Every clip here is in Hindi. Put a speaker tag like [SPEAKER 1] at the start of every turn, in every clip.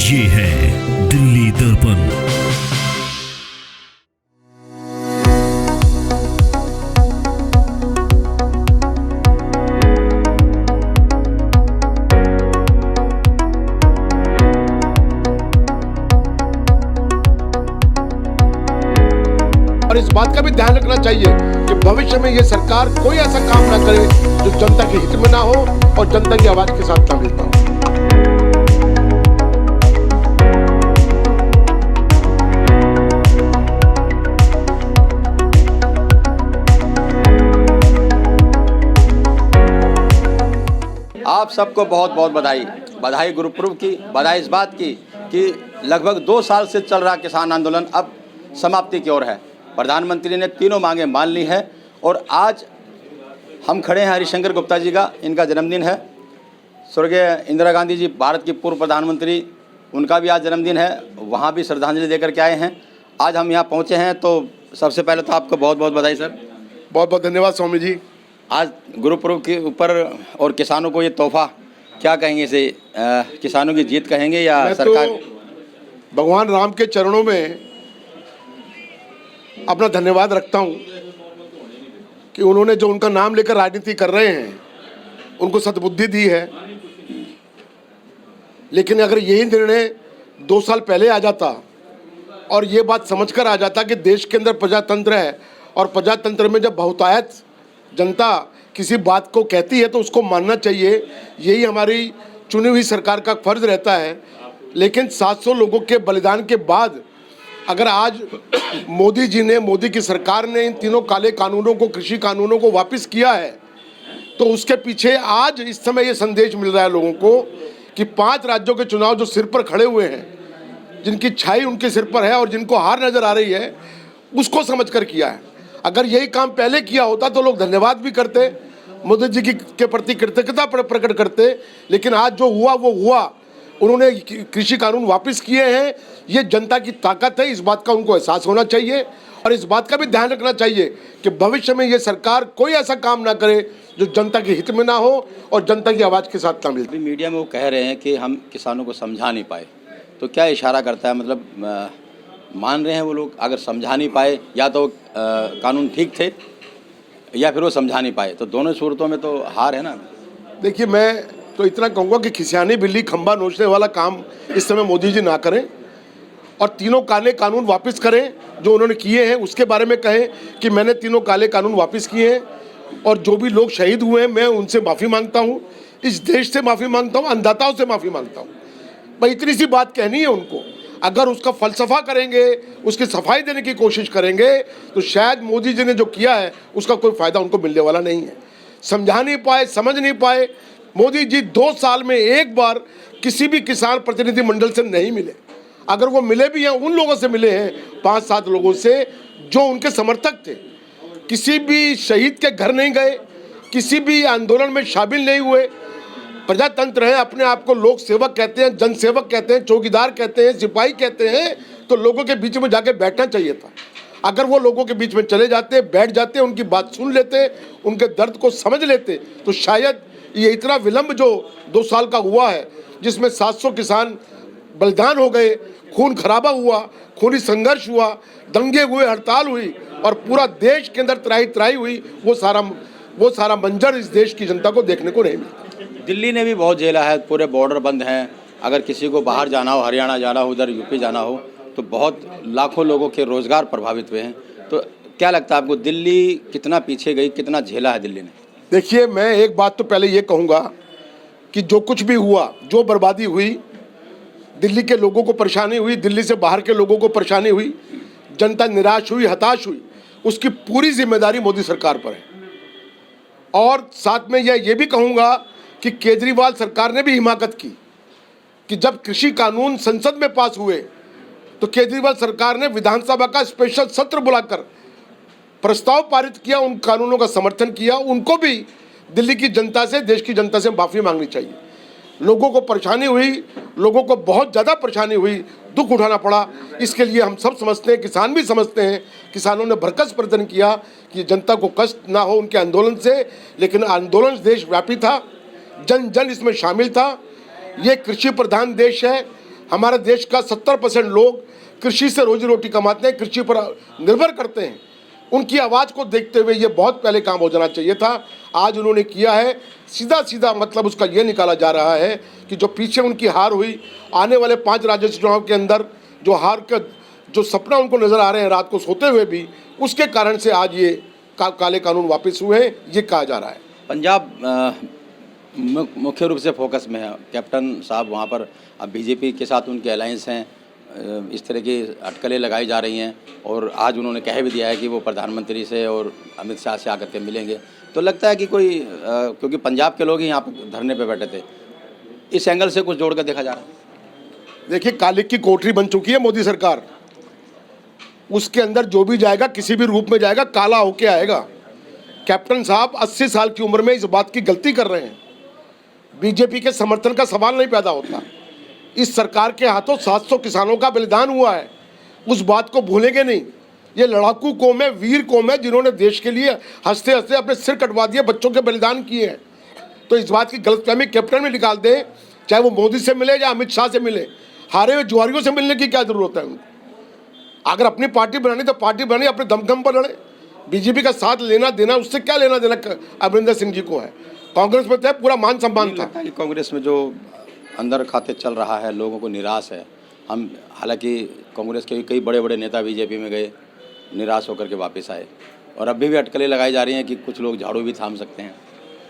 [SPEAKER 1] ये है दिल्ली दर्पण।
[SPEAKER 2] और इस बात का भी ध्यान रखना चाहिए कि भविष्य में ये सरकार कोई ऐसा काम ना करे जो जनता के हित में ना हो और जनता की आवाज के साथ ना मिलता हो।
[SPEAKER 3] आप सबको बहुत बहुत बधाई गुरुपुरब की, बधाई इस बात की कि लगभग 2 साल से चल रहा किसान आंदोलन अब समाप्ति की ओर है। प्रधानमंत्री ने तीनों मांगें मान ली हैं और आज हम खड़े हैं हरिशंकर गुप्ता जी का, इनका जन्मदिन है। स्वर्गीय इंदिरा गांधी जी, भारत की पूर्व प्रधानमंत्री, उनका भी आज जन्मदिन है। वहाँ भी श्रद्धांजलि देकर के आए हैं। आज हम यहाँ पहुँचे हैं, तो सबसे पहले तो आपको बहुत बहुत बधाई सर।
[SPEAKER 2] बहुत बहुत धन्यवाद स्वामी जी।
[SPEAKER 3] आज गुरुपुरब के ऊपर और किसानों को ये तोहफा, क्या कहेंगे इसे, किसानों की जीत कहेंगे या
[SPEAKER 2] मैं
[SPEAKER 3] सरकार?
[SPEAKER 2] तो भगवान राम के चरणों में अपना धन्यवाद रखता हूँ कि उन्होंने जो उनका नाम लेकर राजनीति कर रहे हैं उनको सद्बुद्धि दी है। लेकिन अगर यही निर्णय 2 साल पहले आ जाता और ये बात समझकर आ जाता कि देश के अंदर प्रजातंत्र है और प्रजातंत्र में जब बहुतायत जनता किसी बात को कहती है तो उसको मानना चाहिए, यही हमारी चुनी हुई सरकार का फर्ज रहता है। लेकिन 700 लोगों के बलिदान के बाद अगर आज मोदी जी ने, मोदी की सरकार ने इन तीनों काले कानूनों को, कृषि कानूनों को वापस किया है, तो उसके पीछे आज इस समय ये संदेश मिल रहा है लोगों को कि 5 राज्यों के चुनाव जो सिर पर खड़े हुए हैं, जिनकी छाई उनके सिर पर है और जिनको हार नजर आ रही है, उसको समझकर किया है। अगर यही काम पहले किया होता तो लोग धन्यवाद भी करते, मोदी जी के प्रति कृतज्ञता प्रकट करते। लेकिन आज जो हुआ वो हुआ, उन्होंने कृषि कानून वापस किए हैं। ये जनता की ताकत है, इस बात का उनको एहसास होना चाहिए और इस बात का भी ध्यान रखना चाहिए कि भविष्य में ये सरकार कोई ऐसा काम ना करे जो जनता के हित में ना हो और जनता की आवाज़ के साथ ना मिलती।
[SPEAKER 3] मीडिया में वो कह रहे हैं कि हम किसानों को समझा नहीं पाए, तो क्या इशारा करता है? मतलब मान रहे हैं वो लोग अगर समझा नहीं पाए, या तो कानून ठीक थे या फिर वो समझा नहीं पाए, तो दोनों सूरतों में तो हार है ना। देखिए,
[SPEAKER 2] मैं तो इतना कहूँगा कि खिसियानी बिल्ली खंबा नोचने वाला काम इस समय मोदी जी ना करें और तीनों काले कानून वापस करें जो उन्होंने किए हैं। उसके बारे में कहें कि मैंने तीनों काले कानून वापस किए हैं और जो भी लोग शहीद हुए हैं मैं उनसे माफ़ी मांगता हूँ, इस देश से माफ़ी मांगता हूँ, अन्नदाताओं से माफ़ी मांगता हूँ। भाई इतनी सी बात कहनी है उनको। अगर उसका फलसफा करेंगे, उसकी सफाई देने की कोशिश करेंगे, तो शायद मोदी जी ने जो किया है उसका कोई फ़ायदा उनको मिलने वाला नहीं है। समझा नहीं पाए, समझ नहीं पाए। मोदी जी 2 साल में एक बार किसी भी किसान प्रतिनिधि मंडल से नहीं मिले। अगर वो मिले भी हैं, उन लोगों से मिले हैं, 5-7 लोगों से जो उनके समर्थक थे। किसी भी शहीद के घर नहीं गए, किसी भी आंदोलन में शामिल नहीं हुए। प्रजातंत्र है, अपने आप को लोक सेवक कहते हैं, जनसेवक कहते हैं, चौकीदार कहते हैं, सिपाही कहते हैं, तो लोगों के बीच में जाके बैठना चाहिए था। अगर वो लोगों के बीच में चले जाते, बैठ जाते, उनकी बात सुन लेते, उनके दर्द को समझ लेते, तो शायद ये इतना विलंब जो 2 साल का हुआ है, जिसमें 700 किसान बलिदान हो गए, खून खराबा हुआ, खूनी संघर्ष हुआ, दंगे हुए, हड़ताल हुई और पूरा देश के अंदर त्राही हुई, वो सारा मंजर इस देश की जनता को देखने को नहीं मिलता।
[SPEAKER 3] दिल्ली ने भी बहुत झेला है, पूरे बॉर्डर बंद हैं। अगर किसी को बाहर जाना हो, हरियाणा जाना हो, उधर यूपी जाना हो, तो बहुत लाखों लोगों के रोजगार प्रभावित हुए हैं। तो क्या लगता है आपको, दिल्ली कितना पीछे गई, कितना झेला है दिल्ली ने?
[SPEAKER 2] देखिए, मैं एक बात तो पहले ये कहूँगा कि जो कुछ भी हुआ, जो बर्बादी हुई, दिल्ली के लोगों को परेशानी हुई, दिल्ली से बाहर के लोगों को परेशानी हुई, जनता निराश हुई, हताश हुई, उसकी पूरी जिम्मेदारी मोदी सरकार पर है। और साथ में ये भी कहूँगा कि केजरीवाल सरकार ने भी हिमाकत की कि जब कृषि कानून संसद में पास हुए तो केजरीवाल सरकार ने विधानसभा का स्पेशल सत्र बुलाकर प्रस्ताव पारित किया, उन कानूनों का समर्थन किया। उनको भी दिल्ली की जनता से, देश की जनता से माफ़ी मांगनी चाहिए। लोगों को परेशानी हुई, लोगों को बहुत ज़्यादा परेशानी हुई, दुख उठाना पड़ा। इसके लिए हम सब समझते हैं, किसान भी समझते हैं। किसानों ने भरकस प्रदर्शन किया कि जनता को कष्ट ना हो उनके आंदोलन से, लेकिन आंदोलन देशव्यापी था, जन जन इसमें शामिल था। ये कृषि प्रधान देश है, हमारे देश का 70% लोग कृषि से रोजी रोटी कमाते हैं, कृषि पर निर्भर करते हैं। उनकी आवाज़ को देखते हुए ये बहुत पहले काम हो जाना चाहिए था। आज उन्होंने किया है, सीधा सीधा मतलब उसका ये निकाला जा रहा है कि जो पीछे उनकी हार हुई, आने वाले 5 राज्य चुनाव के अंदर जो हार का जो सपना उनको नज़र आ रहे हैं रात को सोते हुए भी, उसके कारण से आज ये काले कानून वापस हुए हैं, ये कहा जा रहा है।
[SPEAKER 3] पंजाब मुख्य रूप से फोकस में है। कैप्टन साहब वहाँ पर अब बीजेपी के साथ उनके अलायंस हैं, इस तरह की अटकलें लगाई जा रही हैं और आज उन्होंने कह भी दिया है कि वो प्रधानमंत्री से और अमित शाह से आकर के मिलेंगे। तो लगता है कि कोई क्योंकि पंजाब के लोग ही यहाँ पर धरने पे बैठे थे, इस एंगल से कुछ जोड़ कर देखा जा रहा है।
[SPEAKER 2] देखिए, कालिक की कोठरी बन चुकी है मोदी सरकार। उसके अंदर जो भी जाएगा, किसी भी रूप में जाएगा, काला होके आएगा। कैप्टन साहब 80 साल की उम्र में इस बात की गलती कर रहे हैं। बीजेपी के समर्थन का सवाल नहीं पैदा होता। इस सरकार के हाथों 700 किसानों का बलिदान हुआ है, उस बात को भूलेंगे नहीं। ये लड़ाकू कौम है, वीर कौम है, जिन्होंने देश के लिए हंसते हंसते अपने सिर कटवा दिए, बच्चों के बलिदान किए हैं। तो इस बात की गलतफहमी कैप्टन में निकाल दें, चाहे वो मोदी से मिले या अमित शाह से मिले। हारे हुए जुआरियों से मिलने की क्या जरूरत है उनको? अगर अपनी पार्टी बनानी तो पार्टी बनानी, अपने दमखम पर लड़े। बीजेपी का साथ लेना देना, उससे क्या लेना देना अमरिंदर सिंह जी को है। कांग्रेस में तो पूरा मान सम्मान था।
[SPEAKER 3] कांग्रेस में जो अंदर खाते चल रहा है, लोगों को निराश है। हम हालांकि कांग्रेस के कई बड़े बड़े नेता बीजेपी में गए, निराश होकर के वापस आए और अभी भी अटकलें लगाई जा रही हैं कि कुछ लोग झाड़ू भी थाम सकते हैं।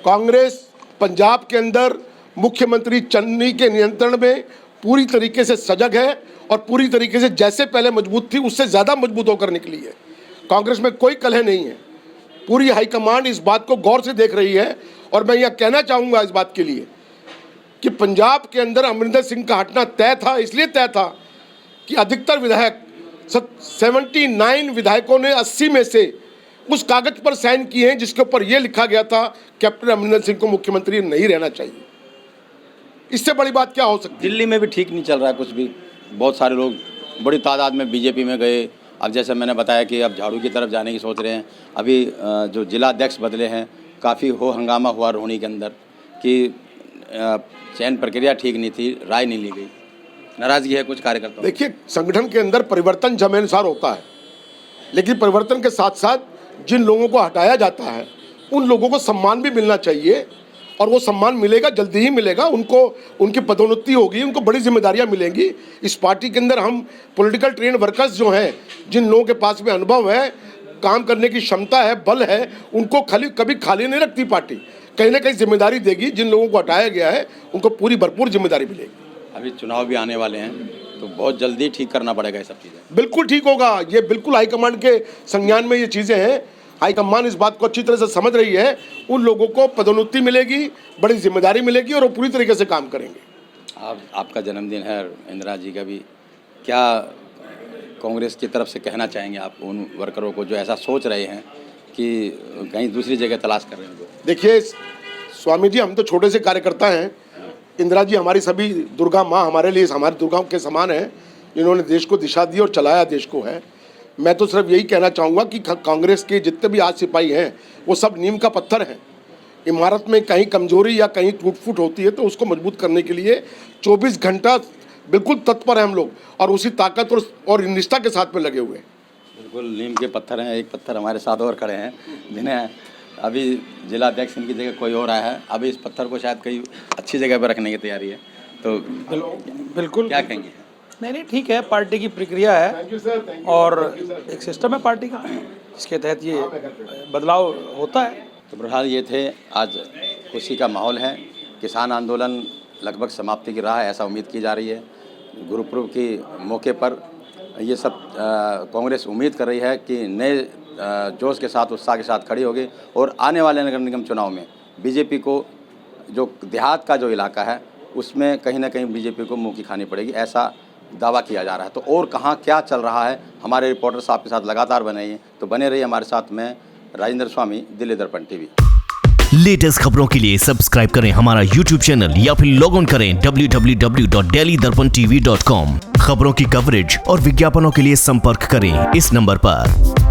[SPEAKER 2] कांग्रेस पंजाब के अंदर मुख्यमंत्री चन्नी के नियंत्रण में पूरी तरीके से सजग है और पूरी तरीके से जैसे पहले मजबूत थी उससे ज़्यादा मजबूत होकर निकली है। कांग्रेस में कोई कलह नहीं है। पूरी हाईकमान इस बात को गौर से देख रही है और मैं यह कहना चाहूँगा इस बात के लिए कि पंजाब के अंदर अमरिंदर सिंह का हटना तय था। इसलिए तय था कि अधिकतर विधायक 79 विधायकों ने 80 में से उस कागज पर साइन किए हैं जिसके ऊपर यह लिखा गया था कैप्टन अमरिंदर सिंह को मुख्यमंत्री नहीं रहना चाहिए। इससे बड़ी बात क्या हो सकती है?
[SPEAKER 3] दिल्ली में भी ठीक नहीं चल रहा है कुछ भी। बहुत सारे लोग बड़ी तादाद में बीजेपी में गए। अब जैसे मैंने बताया कि अब झाड़ू की तरफ जाने की सोच रहे हैं। अभी जो जिला अध्यक्ष बदले हैं, काफ़ी हो हंगामा हुआ रोहिणी के अंदर कि चयन प्रक्रिया ठीक नहीं थी, राय नहीं ली गई, नाराजगी है कुछ कार्यकर्ताओं।
[SPEAKER 2] देखिए, संगठन के अंदर परिवर्तन जमानुसार होता है, लेकिन परिवर्तन के साथ साथ जिन लोगों को हटाया जाता है उन लोगों को सम्मान भी मिलना चाहिए और वो सम्मान मिलेगा, जल्दी ही मिलेगा। उनको उनकी पदोन्नति होगी, उनको बड़ी जिम्मेदारियां मिलेंगी। इस पार्टी के अंदर हम पॉलिटिकल ट्रेन वर्कर्स जो हैं, जिन लोगों के पास में अनुभव है, काम करने की क्षमता है, बल है, उनको कभी खाली नहीं रखती पार्टी। कहीं ना कहीं जिम्मेदारी देगी। जिन लोगों को हटाया गया है उनको पूरी भरपूर जिम्मेदारी मिलेगी।
[SPEAKER 3] अभी चुनाव भी आने वाले हैं तो बहुत जल्दी ठीक करना पड़ेगा ये सब चीज़ें।
[SPEAKER 2] बिल्कुल ठीक होगा। ये बिल्कुल हाईकमान के संज्ञान में ये चीज़ें हैं। हाईकमान इस बात को अच्छी तरह से समझ रही है। उन लोगों को पदोन्नति मिलेगी, बड़ी जिम्मेदारी मिलेगी और वो पूरी तरीके से काम करेंगे।
[SPEAKER 3] आपका जन्मदिन है, इंदिरा जी का भी, क्या कांग्रेस की तरफ से कहना चाहेंगे आप उन वर्करों को जो ऐसा सोच रहे हैं कि कहीं दूसरी जगह तलाश कर रहे हैं?
[SPEAKER 2] देखिए स्वामी जी, हम तो छोटे से कार्यकर्ता हैं। इंदिरा जी हमारी सभी दुर्गा माँ हमारे लिए हमारी दुर्गा के समान है। इन्होंने देश को दिशा दी और चलाया देश को है। मैं तो सिर्फ यही कहना चाहूँगा कि कांग्रेस के जितने भी आज सिपाही हैं वो सब नीम का पत्थर हैं। इमारत में कहीं कमजोरी या कहीं टूट फूट होती है तो उसको मजबूत करने के लिए 24 घंटा बिल्कुल तत्पर हैं हम लोग और उसी ताकत और निष्ठा के साथ में लगे हुए हैं।
[SPEAKER 3] बिल्कुल नीम के पत्थर हैं। एक पत्थर हमारे साथ और खड़े हैं जिन्हें अभी जिला अध्यक्ष इनकी जगह कोई और आया है। अभी इस पत्थर को शायद कहीं अच्छी जगह पर रखने की तैयारी है, तो
[SPEAKER 4] बिल्कुल
[SPEAKER 3] क्या कहेंगे?
[SPEAKER 4] नहीं, ठीक है, पार्टी की प्रक्रिया है और एक सिस्टम है पार्टी का, जिसके तहत ये बदलाव होता है।
[SPEAKER 3] तो बहरहाल ये थे, आज खुशी का माहौल है। किसान आंदोलन लगभग समाप्ति की राह है, ऐसा उम्मीद की जा रही है। गुरुपर्व के मौके पर ये सब कांग्रेस उम्मीद कर रही है कि नए जोश के साथ, उत्साह के साथ खड़ी होगी और आने वाले नगर निगम चुनाव में बीजेपी को जो देहात का जो इलाका है उसमें कहीं ना कहीं बीजेपी को मुँह की खानी पड़ेगी, ऐसा दावा किया जा रहा है। तो और कहाँ क्या चल रहा है, हमारे रिपोर्टर साहब के साथ लगातार बने रहिए। तो बने रहिए हमारे साथ में राजेंद्र स्वामी, दिल्ली दर्पण टीवी।
[SPEAKER 1] लेटेस्ट खबरों के लिए सब्सक्राइब करें हमारा YouTube चैनल या फिर लॉग ऑन करें www.delhidarpantv.com। खबरों की कवरेज और विज्ञापनों के लिए संपर्क करें इस नंबर पर।